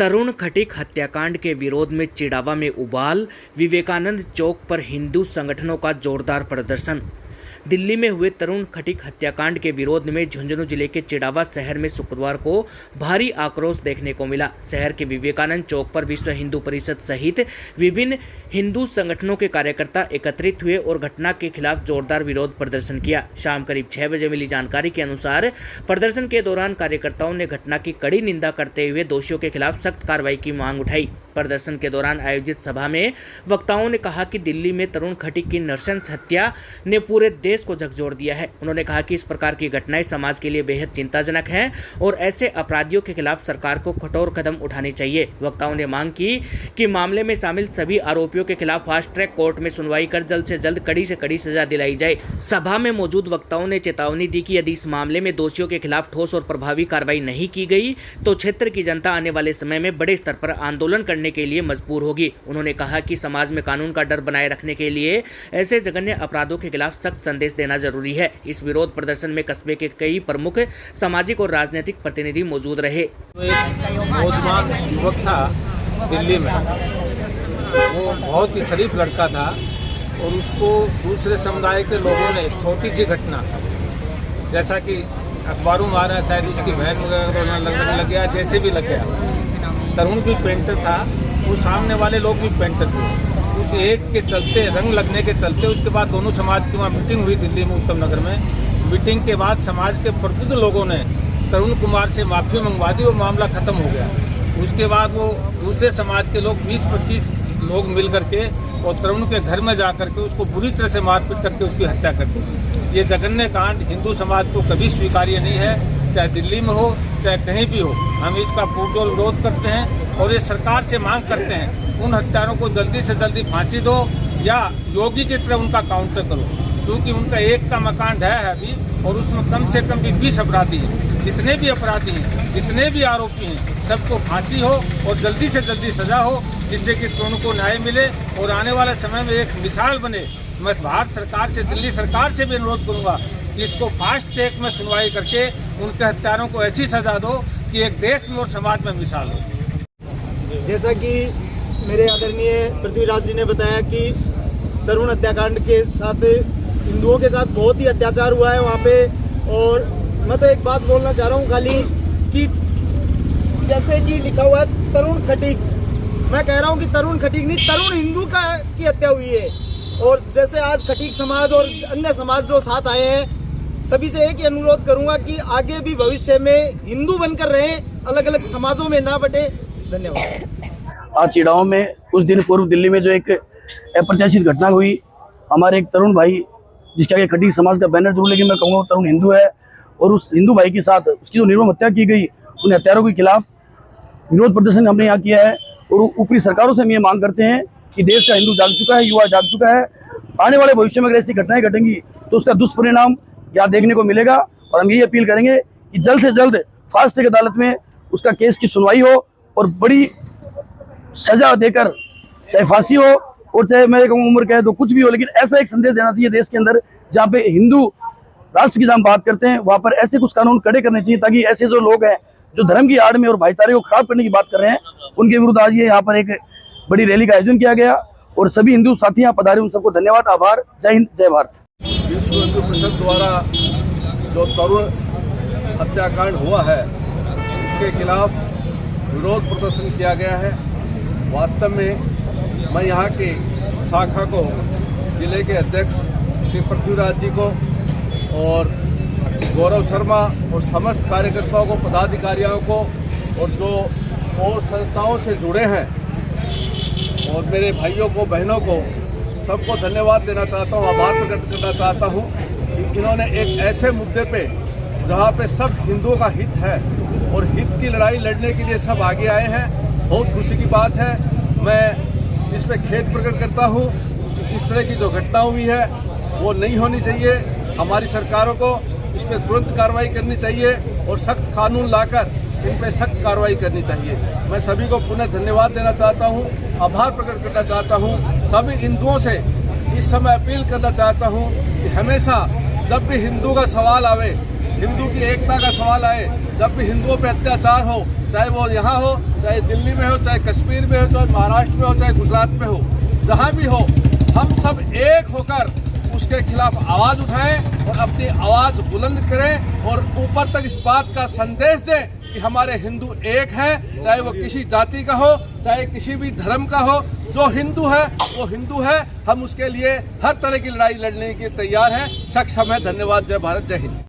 तरुण खटीक हत्याकांड के विरोध में चिड़ावा में उबाल, विवेकानंद चौक पर हिंदू संगठनों का जोरदार प्रदर्शन। दिल्ली में हुए तरुण खटीक हत्याकांड के विरोध में झुंझुनू जिले के चिड़ावा शहर में शुक्रवार को भारी आक्रोश देखने को मिला। शहर के विवेकानंद चौक पर विश्व हिंदू परिषद सहित विभिन्न हिंदू संगठनों के कार्यकर्ता एकत्रित हुए और घटना के खिलाफ जोरदार विरोध प्रदर्शन किया। शाम करीब 6 बजे मिली जानकारी के अनुसार प्रदर्शन के दौरान कार्यकर्ताओं ने घटना की कड़ी निंदा करते हुए दोषियों के खिलाफ सख्त कार्रवाई की मांग उठाई। प्रदर्शन के दौरान आयोजित सभा में वक्ताओं ने कहा कि दिल्ली में तरुण खटीक की नृशंस हत्या ने पूरे देश को झकझोर दिया है। उन्होंने कहा कि इस प्रकार की घटनाएं समाज के लिए बेहद चिंताजनक हैं और ऐसे अपराधियों के खिलाफ सरकार को कठोर कदम उठाने चाहिए। वक्ताओं ने मांग की कि मामले में शामिल सभी आरोपियों के खिलाफ फास्ट ट्रैक कोर्ट में सुनवाई कर जल्द से जल्द कड़ी से कड़ी सजा दिलाई जाए। सभा में मौजूद वक्ताओं ने चेतावनी दी कि यदि इस मामले में दोषियों के खिलाफ ठोस और प्रभावी कार्रवाई नहीं की गई तो क्षेत्र की जनता आने वाले समय में बड़े स्तर पर आंदोलन करने के लिए मजबूर होगी। उन्होंने कहा कि समाज में कानून का डर बनाए रखने के लिए ऐसे जघन्य अपराधों के खिलाफ सख्त संदेश देना जरूरी है। इस विरोध प्रदर्शन में कस्बे के कई प्रमुख सामाजिक और राजनीतिक प्रतिनिधि मौजूद रहे। नौजवान युवक था दिल्ली में, वो बहुत ही शरीफ लड़का था और उसको दूसरे समुदाय के लोगों ने छोटी सी घटना, जैसा कि अखबारों में आ रहा है, शायद उसकी बहन वगैरह लगने लग गया, जैसे भी लग गया। तरुण भी पेंटर था, वो सामने वाले लोग भी पेंटर थे। उस एक के चलते, रंग लगने के चलते, उसके बाद दोनों समाज की वहाँ मीटिंग हुई दिल्ली में, उत्तम नगर में। मीटिंग के बाद समाज के प्रबुद्ध लोगों ने तरुण कुमार से माफ़ी मंगवा दी और मामला ख़त्म हो गया। उसके बाद वो दूसरे समाज के लोग 20-25 लोग मिल करके और तरुण के घर में जा करके उसको बुरी तरह से मारपीट करके उसकी हत्या कर दी। ये जघन्य कांड हिंदू समाज को कभी स्वीकार्य नहीं है, चाहे दिल्ली में हो चाहे कहीं भी हो। हम इसका पुरजोर विरोध करते हैं और ये सरकार से मांग करते हैं उन हत्यारों को जल्दी से जल्दी फांसी दो या योगी की तरह उनका काउंटर करो, क्योंकि उनका एक का मकान ढह है अभी और उसमें कम से कम भी 20 अपराधी हैं। जितने भी अपराधी हैं, जितने भी आरोपी हैं, सबको फांसी हो और जल्दी से जल्दी सजा हो, जिससे कि तरुण को न्याय मिले और आने वाले समय में एक मिसाल बने। मैं भारत सरकार से, दिल्ली सरकार से भी अनुरोध करूंगा कि इसको फास्ट ट्रैक में सुनवाई करके उनके हत्यारों को ऐसी सजा दो कि एक देश में और समाज में मिसाल हो। जैसा कि मेरे आदरणीय पृथ्वीराज जी ने बताया कि तरुण हत्याकांड के साथ हिंदुओं के साथ बहुत ही अत्याचार हुआ है वहाँ पे, और मैं तो एक बात बोलना चाह रहा हूँ खाली कि जैसे कि लिखा हुआ है तरुण खटीक, मैं कह रहा हूँ कि तरुण खटीक नहीं, तरुण हिंदू की हत्या हुई है। और जैसे आज खटीक समाज और अन्य समाज जो साथ आए हैं, सभी से एक ही अनुरोध करूंगा कि आगे भी भविष्य में हिंदू बनकर रहें, अलग अलग समाजों में ना बटे। धन्यवाद। आज चिड़ाव में कुछ दिन पूर्व दिल्ली में जो एक अप्रत्याशित घटना हुई, हमारे एक तरुण भाई जिसके आगे खटीक समाज का बैनर जरूर, लेकिन मैं कहूँगा तरुण हिंदू है, और उस हिंदू भाई के साथ उसकी जो निर्मम हत्या की गई, उन हत्यारों के खिलाफ विरोध प्रदर्शन हमने यहाँ किया है। और ऊपरी सरकारों से हम ये मांग करते हैं कि देश का हिंदू जाग चुका है, युवा जाग चुका है। आने वाले भविष्य में अगर ऐसी घटनाएं घटेंगी तो उसका दुष्परिणाम यहाँ देखने को मिलेगा। और हम यही अपील करेंगे कि जल्द से जल्द फास्ट ट्रैक अदालत में उसका केस की सुनवाई हो और बड़ी सजा देकर, चाहे फांसी हो और चाहे मैं कहूँ उम्र कैद हो, कुछ भी हो, लेकिन ऐसा एक संदेश देना चाहिए देश के अंदर, जहाँ पे हिंदू राष्ट्र की जहाँ बात करते हैं वहाँ पर ऐसे कुछ कानून कड़े करने चाहिए, ताकि ऐसे जो लोग हैं जो धर्म की आड़ में और भाईचारे को खराब करने की बात कर रहे हैं, उनके विरुद्ध आज ये यहाँ पर एक बड़ी रैली का आयोजन किया गया और सभी हिंदू साथी यहाँ पधारे, उन सबको धन्यवाद, आभार। जय हिंद, जय भारत। विश्व हिंदू परिषद द्वारा जो तरुण हत्याकांड हुआ है उसके खिलाफ विरोध प्रदर्शन किया गया है। वास्तव में मैं यहाँ के शाखा को, जिले के अध्यक्ष श्री पृथ्वीराज जी को और गौरव शर्मा और समस्त कार्यकर्ताओं को, पदाधिकारियों को और जो और संस्थाओं से जुड़े हैं और मेरे भाइयों को, बहनों को, सबको धन्यवाद देना चाहता हूँ, आभार प्रकट करना चाहता हूँ कि इन्होंने एक ऐसे मुद्दे पे जहाँ पे सब हिंदुओं का हित है और हित की लड़ाई लड़ने के लिए सब आगे आए हैं। बहुत खुशी की बात है। मैं इस पर खेद प्रकट करता हूँ कि इस तरह की जो घटना हुई है वो नहीं होनी चाहिए। हमारी सरकारों को इस पर तुरंत कार्रवाई करनी चाहिए और सख्त कानून लाकर इन पर सख्त कार्रवाई करनी चाहिए। मैं सभी को पुनः धन्यवाद देना चाहता हूँ, आभार प्रकट करना चाहता हूँ। सभी हिंदुओं से इस समय अपील करना चाहता हूँ कि हमेशा जब भी हिंदू का सवाल आवे, हिंदू की एकता का सवाल आए, जब भी हिंदुओं पे अत्याचार हो, चाहे वो यहाँ हो, चाहे दिल्ली में हो, चाहे कश्मीर में हो, चाहे महाराष्ट्र में हो, चाहे गुजरात में हो, जहाँ भी हो, हम सब एक होकर उसके खिलाफ आवाज़ उठाएं और अपनी आवाज़ बुलंद करें और ऊपर तक इस बात का संदेश दें कि हमारे हिंदू एक हैं, चाहे वो किसी जाति का हो, चाहे किसी भी धर्म का हो। जो हिंदू है वो हिंदू है, हम उसके लिए हर तरह की लड़ाई लड़ने के तैयार हैं। सक्षम है। धन्यवाद। जय भारत, जय हिंद।